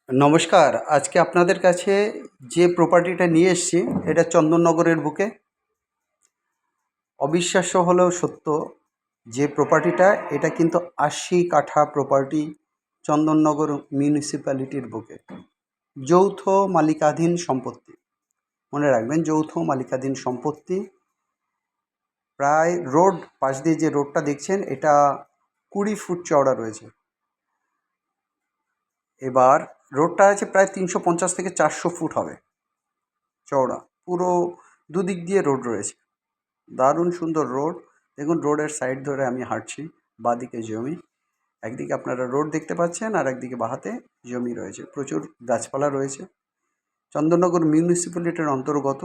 নমস্কার। আজকে আপনাদের কাছে যে প্রপার্টিটা নিয়ে এসেছি এটা চন্দননগরের বুকে। অবিশ্বাস্য হলেও সত্য যে প্রপার্টিটা এটা কিন্তু ৮০ কাঠা প্রপার্টি চন্দননগর মিউনিসিপ্যালিটির বুকে। যৌথ মালিকাধীন সম্পত্তি। মনে রাখবেন, যৌথ মালিকাধীন সম্পত্তি। প্রায় রোড পাশ দিয়ে যে রোডটা দেখছেন এটা ২০ ফুট চওড়া রয়েছে। এবার রোডটা আছে প্রায় ৩৫০ থেকে ৪০০ ফুট হবে চওড়া। পুরো দুদিক দিয়ে রোড রয়েছে, দারুণ সুন্দর রোড। দেখুন রোডের সাইড ধরে আমি হাঁটছি, বাঁদিকে জমি, একদিকে আপনারা রোড দেখতে পাচ্ছেন আর একদিকে বাহাতে জমি রয়েছে, প্রচুর গাছপালা রয়েছে। চন্দননগর মিউনিসিপ্যালিটির অন্তর্গত।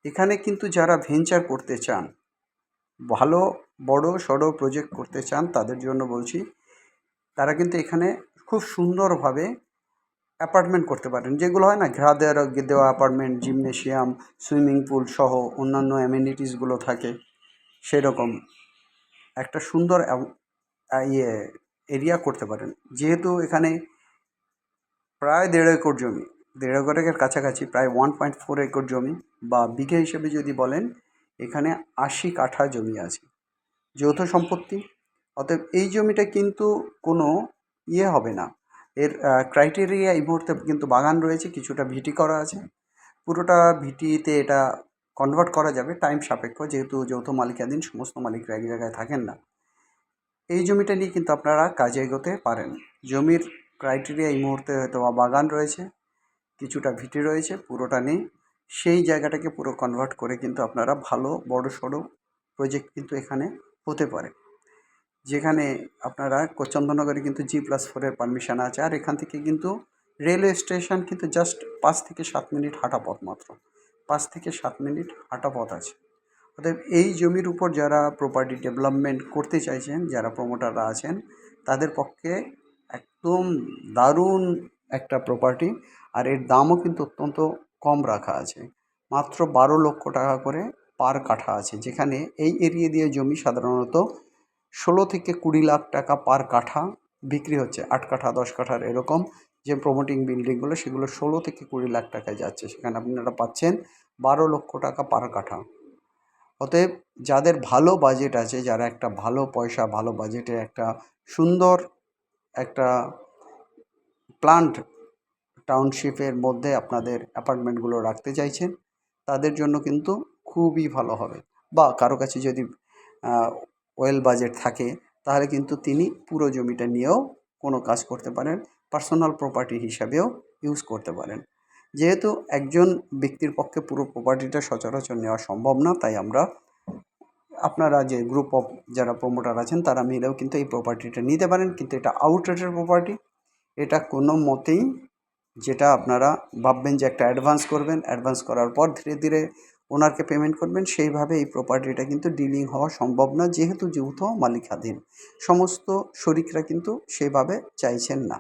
এখানে কিন্তু যারা ভেঞ্চার করতে চান, ভালো বড় সড়ো প্রজেক্ট করতে চান, তাদের জন্য বলছি, তারা কিন্তু এখানে খুব সুন্দরভাবে অ্যাপার্টমেন্ট করতে পারেন। যেগুলো হয় না ঘেরা দেওয়া অ্যাপার্টমেন্ট, জিমনেশিয়াম, সুইমিং পুল সহ অন্যান্য অ্যামেনিটিসগুলো থাকে, সেরকম একটা সুন্দর এরিয়া করতে পারেন। যেহেতু এখানে প্রায় ১.৫ একর জমি, ১.৫ একরের কাছাকাছি, প্রায় 1.4 একর জমি, বা বিঘে হিসেবে যদি বলেন এখানে ৮০ কাঠা জমি আছে, যৌথ সম্পত্তি। অতএব এই জমিটা কিন্তু কোনো হবে না। এর ক্রাইটেরিয়া এই মুহূর্তে কিন্তু বাগান রয়েছে, কিছুটা ভিটি করা আছে। পুরোটা ভিটিতে এটা কনভার্ট করা যাবে, টাইম সাপেক্ষ, যেহেতু যৌথ মালিকাধীন, সমস্ত মালিকরা এক জায়গায় থাকেন না। এই জমিটা নিয়ে কিন্তু আপনারা কাজে এগোতে পারেন। জমির ক্রাইটেরিয়া এই মুহূর্তে হয়তো বাগান রয়েছে, কিছুটা ভিটি রয়েছে, পুরোটা নেই। সেই জায়গাটাকে পুরো কনভার্ট করে কিন্তু আপনারা ভালো বড় সড়ো প্রজেক্ট কিন্তু এখানে হতে পারে। যেখানে আপনারা চন্দননগরে কিন্তু G+4 পারমিশন আছে। আর এখান থেকে কিন্তু রেলওয়ে স্টেশন কিন্তু জাস্ট ৫ থেকে ৭ মিনিট হাঁটা পথ মাত্র, ৫ থেকে ৭ মিনিট হাঁটা পথ আছে। অতএব এই জমির উপর যারা প্রপার্টি ডেভেলপমেন্ট করতে চাইছেন, যারা প্রমোটাররা আছেন, তাদের পক্ষে একদম দারুণ একটা প্রপার্টি। আর এর দামও কিন্তু অত্যন্ত কম রাখা আছে, মাত্র ১২ লক্ষ টাকা করে পার কাঠা আছে। যেখানে এই এরিয়া দিয়ে জমি সাধারণত ১৬ থেকে ২০ লাখ টাকা পার কাঠা বিক্রি হচ্ছে। ৮ কাঠা ১০ কাঠার এরকম যে প্রমোটিং বিল্ডিংগুলো, সেগুলো ১৬ থেকে ২০ লাখ টাকায় যাচ্ছে, সেখানে আপনারা পাচ্ছেন ১২ লক্ষ টাকা পার কাঠা। অতএব যাদের ভালো বাজেট আছে, যারা একটা ভালো পয়সা ভালো বাজেটে একটা সুন্দর একটা প্লান্ট টাউনশিপের মধ্যে আপনাদের অ্যাপার্টমেন্টগুলো রাখতে চাইছেন, তাদের জন্য কিন্তু খুবই ভালো হবে। বা কারো কাছে যদি ওয়েল বাজেট থাকে, তাহলে কিন্তু তিনি পুরো জমিটা নিয়েও কোনো কাজ করতে পারেন, পার্সোনাল প্রপার্টি হিসাবেও ইউজ করতে পারেন। যেহেতু একজন ব্যক্তির পক্ষে পুরো প্রপার্টিটা সচরাচর নেওয়া সম্ভব না, তাই আমরা আপনারা যে গ্রুপ অফ যারা প্রমোটার আছেন তারা মিলেও কিন্তু এই প্রপার্টিটা নিতে পারেন। কিন্তু এটা আউটরেটের প্রপার্টি। এটা কোনো মতেই, যেটা আপনারা ভাববেন যে একটা অ্যাডভান্স করবেন, অ্যাডভান্স করার পর ধীরে ধীরে ওনারকে পেমেন্ট করবেন, সেইভাবে এই প্রপার্টিটা কিন্তু ডিলিং হওয়া সম্ভব না, যেহেতু যৌথ মালিকাধীন। সমস্ত শরিকরা কিন্তু সেভাবে চাইছেন না।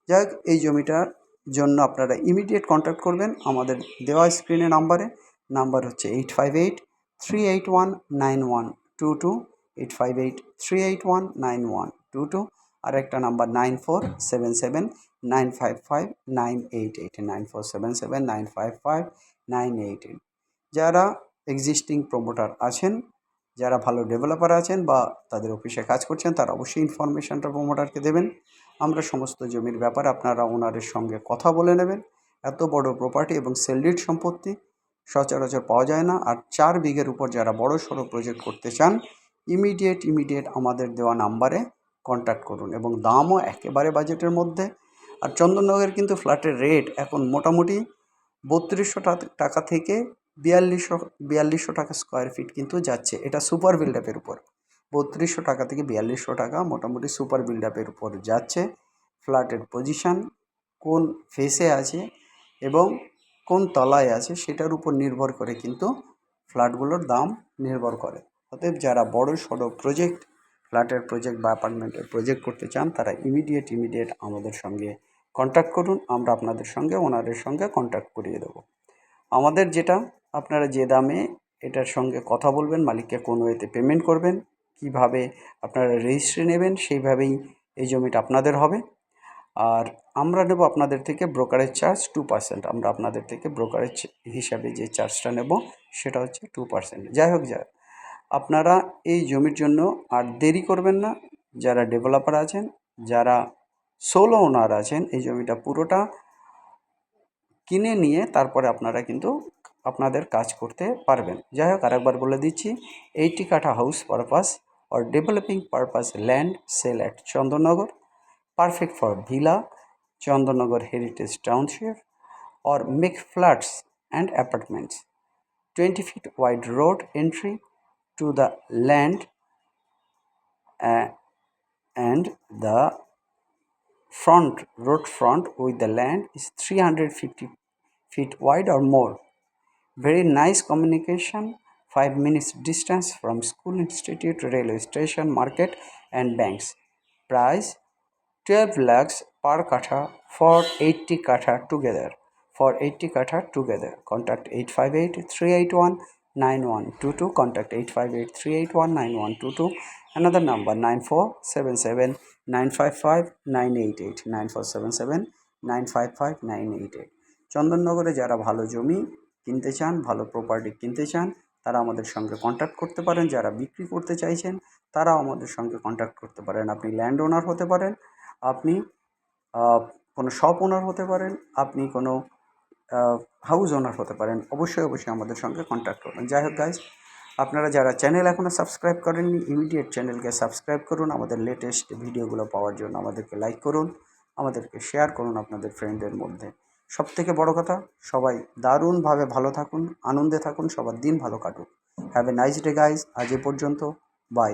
যাই হোক, এই জমিটার জন্য আপনারা ইমিডিয়েট কন্ট্যাক্ট করবেন আমাদের দেওয়া স্ক্রিনে নাম্বারে। নাম্বার হচ্ছে 8583819122, 8583819122। আর একটা নাম্বার 9477955988, 9477955988। যারা এক্সিস্টিং প্রমোটার আছেন, যারা ভালো ডেভেলপার আছেন বা তাদের অফিসে কাজ করছেন, তারা অবশ্যই ইনফরমেশনটা প্রমোটারকে দেবেন। আমরা সমস্ত জমির ব্যাপারে আপনারা ওনারের সঙ্গে কথা বলে নেবেন। এত বড় প্রপার্টি এবং সেলডিড সম্পত্তি সচরাচর পাওয়া যায় না। আর ৪ বিঘের উপর যারা বড় সড়ো প্রজেক্ট করতে চান, ইমিডিয়েট আমাদের দেওয়া নাম্বারে কন্ট্যাক্ট করুন, এবং দামও একেবারে বাজেটের মধ্যে। আর চন্দননগরের কিন্তু ফ্ল্যাটের রেট এখন মোটামুটি ৩২০০ টাকা থেকে ৪২০০ টাকা স্কোয়ার ফিট কিন্তু যাচ্ছে। এটা সুপার বিল্ডআপের উপর ৩২০০ টাকা থেকে ৪২০০ টাকা মোটামুটি সুপার বিল্ডআপের উপর যাচ্ছে। ফ্ল্যাটের পজিশান কোন ফেসে আছে এবং কোন তলায় আছে, সেটার উপর নির্ভর করে কিন্তু ফ্ল্যাটগুলোর দাম নির্ভর করে। অতএব যারা বড় সড়ো প্রজেক্ট, ফ্ল্যাটের প্রজেক্ট বা অ্যাপার্টমেন্টের প্রজেক্ট করতে চান, তারা ইমিডিয়েট আমাদের সঙ্গে কন্ট্যাক্ট করুন। আমরা আপনাদের সঙ্গে ওনাদের সঙ্গে কন্ট্যাক্ট করিয়ে দেবো। আমাদের যেটা, আপনারা যে দামে এটার সঙ্গে কথা বলবেন, মালিককে কোন ওয়েতে পেমেন্ট করবেন, কিভাবে আপনারা রেজিস্ট্রি নেবেন, সেইভাবেই এই জমিটা আপনাদের হবে। আর আমরা নেব আপনাদের থেকে ব্রোকারেজ চার্জ 2%। আমরা আপনাদের থেকে ব্রোকারেজ হিসাবে যে চার্জটা নেব সেটা হচ্ছে 2%। যাই হোক আপনারা এই জমির জন্য আর দেরি করবেন না। যারা ডেভেলপার আছেন, যারা সোলো ওনার আছেন, এই জমিটা পুরোটা কিনে নিয়ে তারপরে আপনারা কিন্তু আপনাদের কাজ করতে পারবেন। যাই হোক আরেকবার বলে দিচ্ছি, 80 কাঠা house purpose or developing purpose land sale at Chandanagar, perfect for villa, Chandanagar Heritage Township, or make flats and apartments. 20 feet wide road entry to the land and the road front with the land is 350 feet wide or more. Very nice communication, 5 minutes distance from school, institute, railway station, market and banks. Price 12 lakhs per katha for 80 katha together. For 80 katha together. Contact 858-381-9122. Contact 858-381-9122. Another number 9477-955-988. 9477-955-988. চন্দননগরে যারা ভালো জমি কিনতে চান, ভালো property কিনতে চান, তারা আমাদের সঙ্গে কন্ট্যাক্ট করতে পারেন। যারা বিক্রি করতে চাইছেন তারাও আমাদের সঙ্গে কন্ট্যাক্ট করতে পারেন। আপনি ল্যান্ড ওনার হতে পারেন, আপনি কোনো শপ ওনার হতে পারেন, আপনি কোনো হাউস ওনার হতে পারেন। অবশ্যই আমাদের সঙ্গে কন্ট্যাক্ট করবেন। যাই হোক গাইজ, আপনারা যারা চ্যানেল এখনও সাবস্ক্রাইব করেননি, ইমিডিয়েট চ্যানেলকে সাবস্ক্রাইব করুন। আমাদের লেটেস্ট ভিডিওগুলো পাওয়ার জন্য আমাদেরকে লাইক করুন, আমাদেরকে শেয়ার করুন আপনাদের ফ্রেন্ডের মধ্যে। সবথেকে বড় কথা, সবাই দারুণভাবে ভালো থাকুন, আনন্দে থাকুন, সবার দিন ভালো কাটুক। Have a nice day guys. আজ এ পর্যন্ত, বাই।